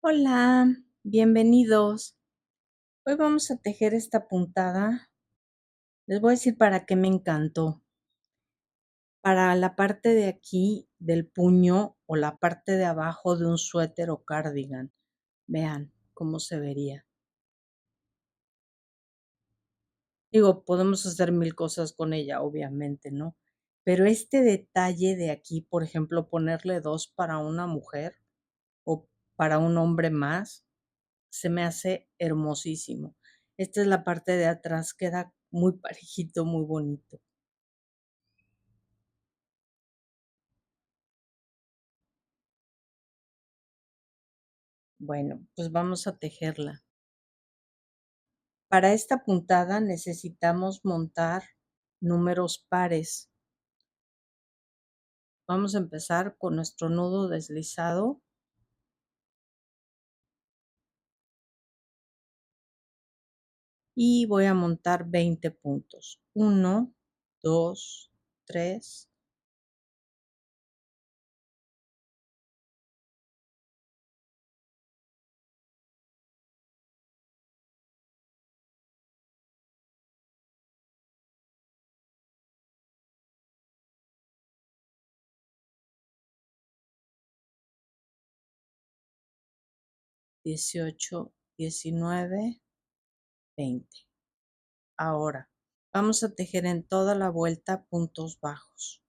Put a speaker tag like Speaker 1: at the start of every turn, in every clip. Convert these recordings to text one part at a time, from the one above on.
Speaker 1: Hola, bienvenidos. Hoy vamos a tejer esta puntada. Les voy a decir para qué me encantó. Para la parte de aquí del puño o la parte de abajo de un suéter o cardigan. Vean cómo se vería. Digo, podemos hacer mil cosas con ella, obviamente, ¿no? Pero este detalle de aquí, por ejemplo, ponerle dos para una mujer o para un hombre más, se me hace hermosísimo. Esta es la parte de atrás, queda muy parejito, muy bonito. Bueno, pues vamos a tejerla. Para esta puntada necesitamos montar números pares. Vamos a empezar con nuestro nudo deslizado. Y voy a montar 20 puntos. 1, 2, 3, 18, 19, 20. Ahora, vamos a tejer en toda la vuelta puntos bajos,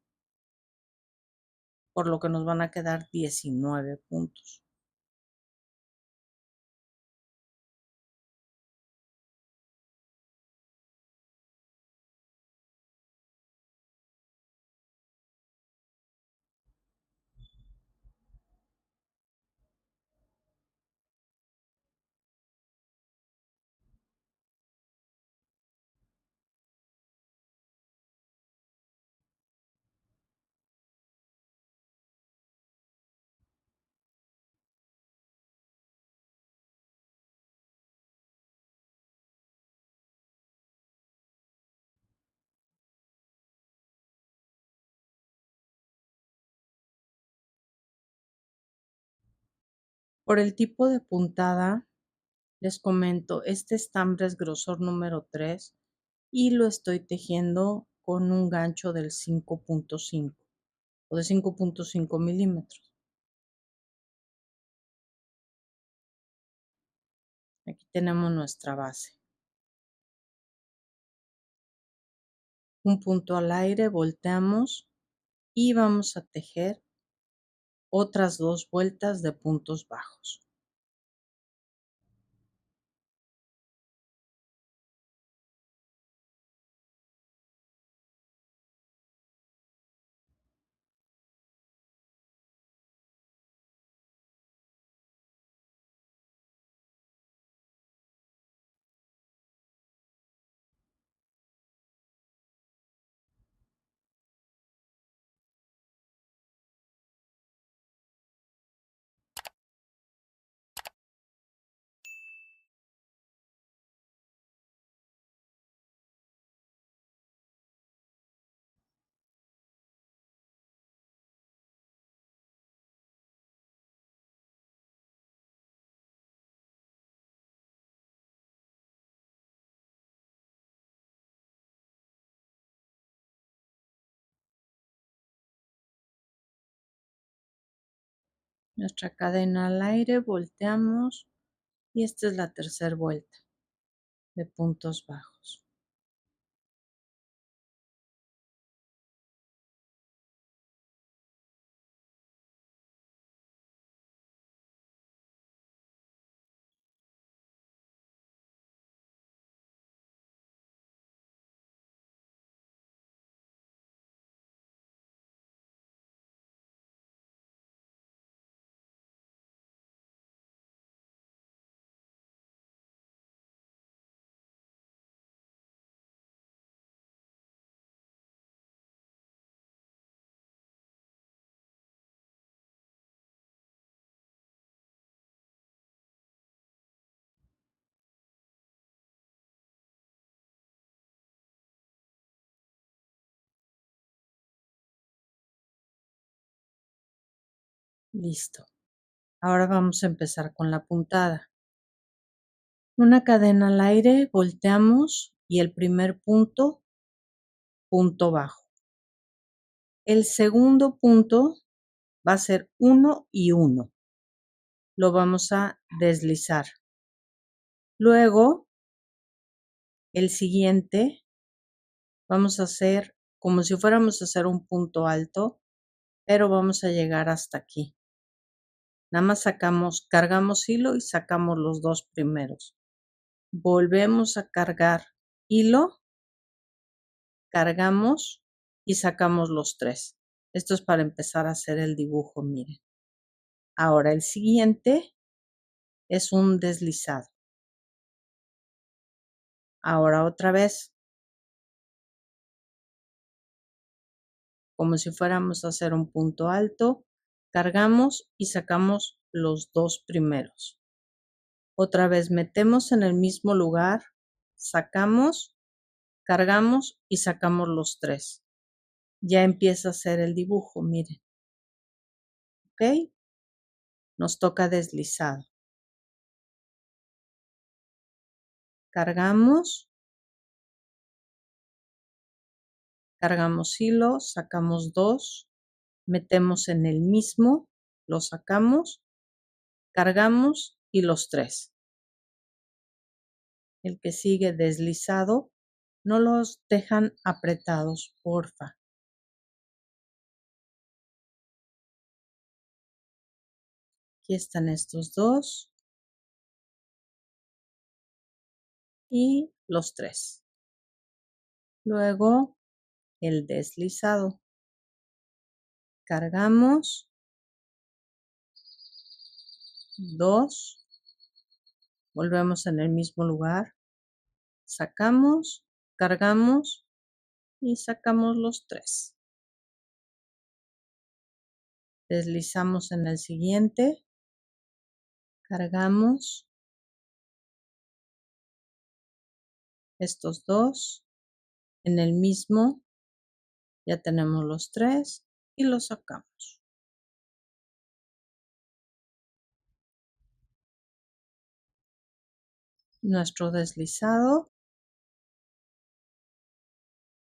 Speaker 1: por lo que nos van a quedar 19 puntos. Por el tipo de puntada, les comento, este estambre es grosor número 3 y lo estoy tejiendo con un gancho del 5.5 o de 5.5 milímetros. Aquí tenemos nuestra base. Un punto al aire, volteamos y vamos a tejer otras dos vueltas de puntos bajos. Nuestra cadena al aire, volteamos y esta es la tercera vuelta de puntos bajos. Listo. Ahora vamos a empezar con la puntada. Una cadena al aire, volteamos y el primer punto, punto bajo. El segundo punto va a ser 1 y 1. Lo vamos a deslizar. Luego, el siguiente, vamos a hacer como si fuéramos a hacer un punto alto, pero vamos a llegar hasta aquí. Nada más cargamos hilo y sacamos los dos primeros. Volvemos a cargar hilo, cargamos y sacamos los 3. Esto es para empezar a hacer el dibujo, miren. Ahora el siguiente es un deslizado. Ahora otra vez, como si fuéramos a hacer un punto alto, cargamos y sacamos los dos primeros. Otra vez metemos en el mismo lugar, sacamos, cargamos y sacamos los 3. Ya empieza a hacer el dibujo, miren. ¿Ok? Nos toca deslizado. Cargamos hilo, sacamos 2, metemos en el mismo, lo sacamos, cargamos y los 3. El que sigue deslizado, no los dejan apretados, porfa. Aquí están estos 2 y los 3. Luego el deslizado. Cargamos 2, volvemos en el mismo lugar, sacamos, cargamos y sacamos los 3. Deslizamos en el siguiente, cargamos estos 2, en el mismo, ya tenemos los 3 y los sacamos. Nuestro deslizado,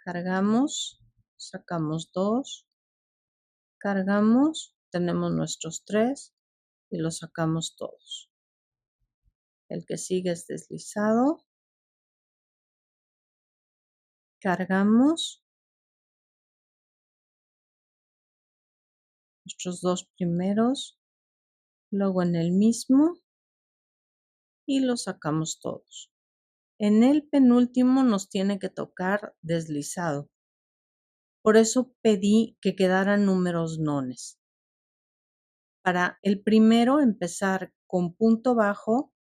Speaker 1: cargamos, sacamos 2, cargamos, tenemos nuestros 3 y los sacamos todos. El que sigue es deslizado, cargamos nuestros 2 primeros, luego en el mismo y los sacamos todos. En el penúltimo nos tiene que tocar deslizado. Por eso pedí que quedaran números nones. Para el primero empezar con punto bajo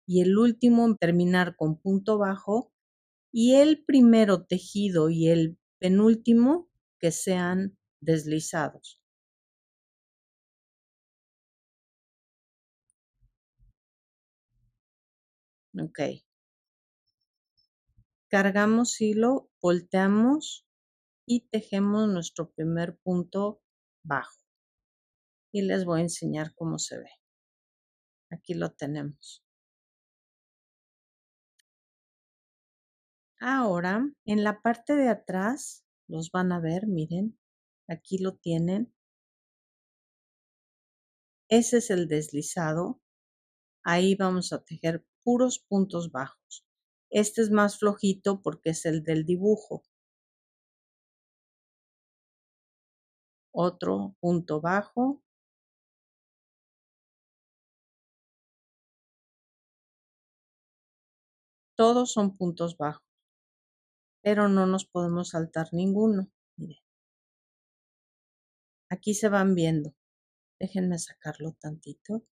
Speaker 1: y el último terminar con punto bajo y el primero tejido y el penúltimo que sean deslizados. Ok. Cargamos hilo, volteamos y tejemos nuestro primer punto bajo. Y les voy a enseñar cómo se ve. Aquí lo tenemos. Ahora, en la parte de atrás, los van a ver, miren, aquí lo tienen. Ese es el deslizado. Ahí vamos a tejer puros puntos bajos. Este es más flojito porque es el del dibujo. Otro punto bajo. Todos son puntos bajos, pero no nos podemos saltar ninguno. Miren. Aquí se van viendo. Déjenme sacarlo tantito.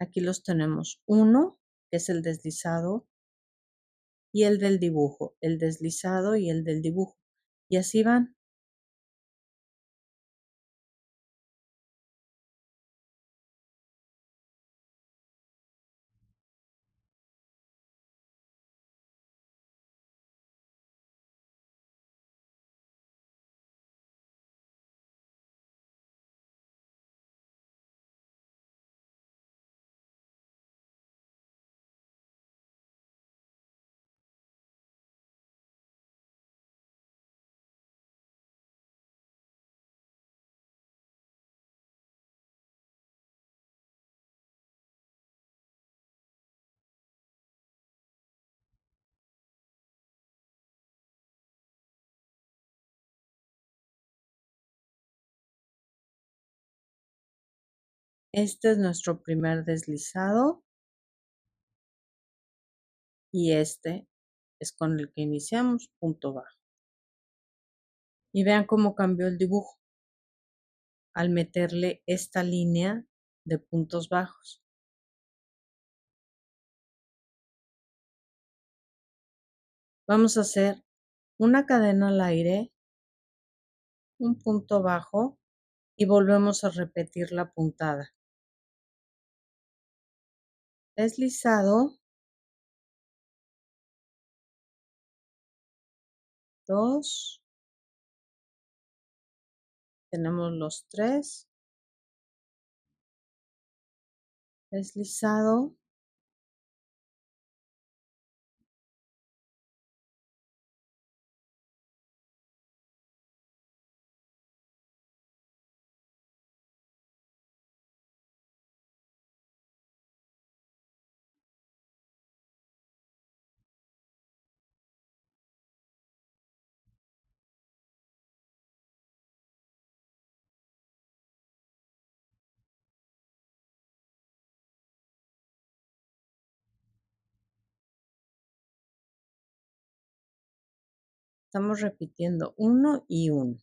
Speaker 1: Aquí los tenemos. Uno, que es el deslizado, y el del dibujo, el deslizado y el del dibujo. Y así van. Este es nuestro primer deslizado y este es con el que iniciamos, punto bajo. Y vean cómo cambió el dibujo al meterle esta línea de puntos bajos. Vamos a hacer una cadena al aire, un punto bajo y volvemos a repetir la puntada. Deslizado, 2, tenemos los 3, deslizado, estamos repitiendo 1 y 1.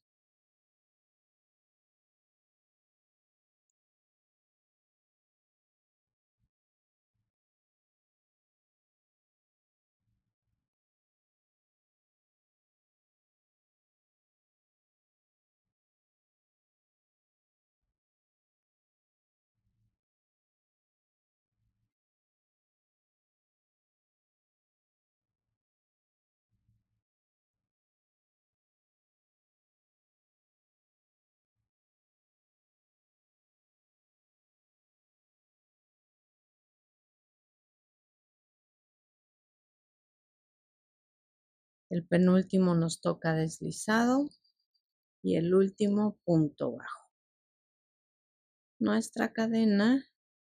Speaker 1: El penúltimo nos toca deslizado y el último punto bajo. Nuestra cadena,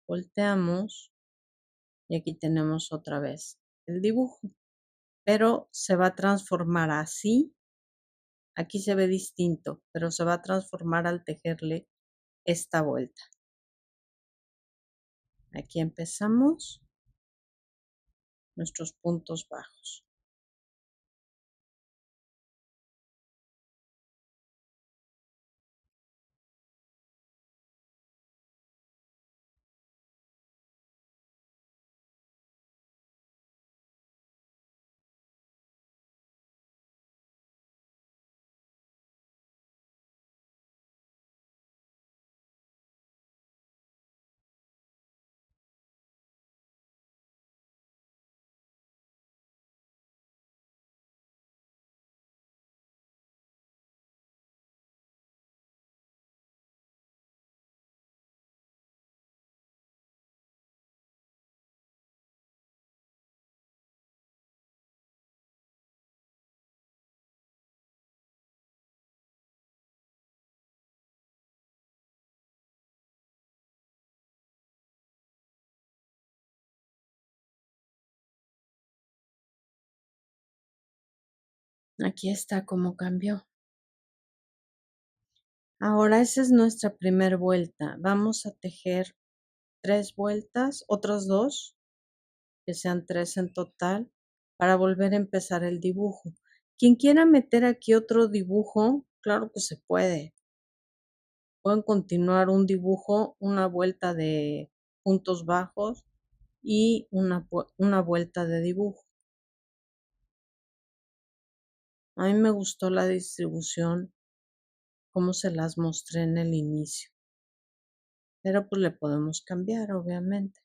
Speaker 1: volteamos y aquí tenemos otra vez el dibujo, pero se va a transformar así. Aquí se ve distinto, pero se va a transformar al tejerle esta vuelta. Aquí empezamos nuestros puntos bajos. Aquí está cómo cambió. Ahora esa es nuestra primera vuelta. Vamos a tejer 3 vueltas, otras 2, que sean 3 en total, para volver a empezar el dibujo. Quien quiera meter aquí otro dibujo, claro que se puede. Pueden continuar un dibujo, una vuelta de puntos bajos y una vuelta de dibujo. A mí me gustó la distribución, como se las mostré en el inicio, pero pues le podemos cambiar, obviamente.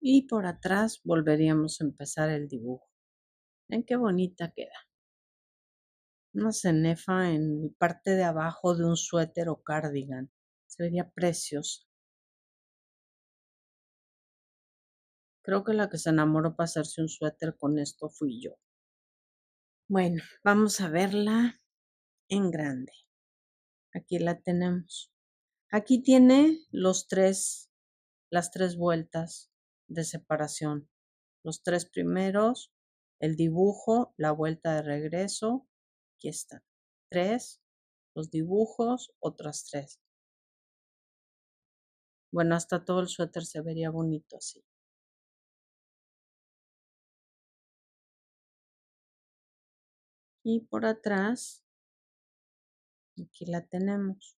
Speaker 1: y por atrás volveríamos a empezar el dibujo. Ven qué bonita queda. Una cenefa en la parte de abajo de un suéter o cardigan. Se vería preciosa. Creo que la que se enamoró para hacerse un suéter con esto fui yo. Bueno, vamos a verla en grande. Aquí la tenemos. Aquí tiene las tres vueltas de separación. Los tres primeros, el dibujo, la vuelta de regreso. Aquí están. Tres, los dibujos, otras tres. Bueno, hasta todo el suéter se vería bonito así. Y por atrás, aquí la tenemos.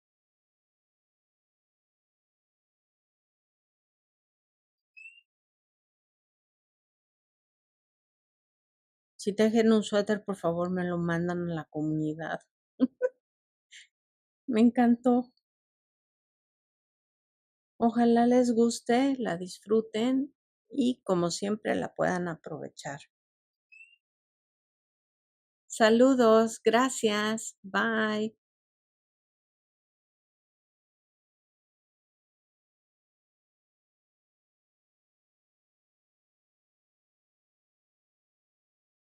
Speaker 1: Si tejen un suéter, por favor, me lo mandan a la comunidad. Me encantó. Ojalá les guste, la disfruten y como siempre la puedan aprovechar. Saludos, gracias, bye.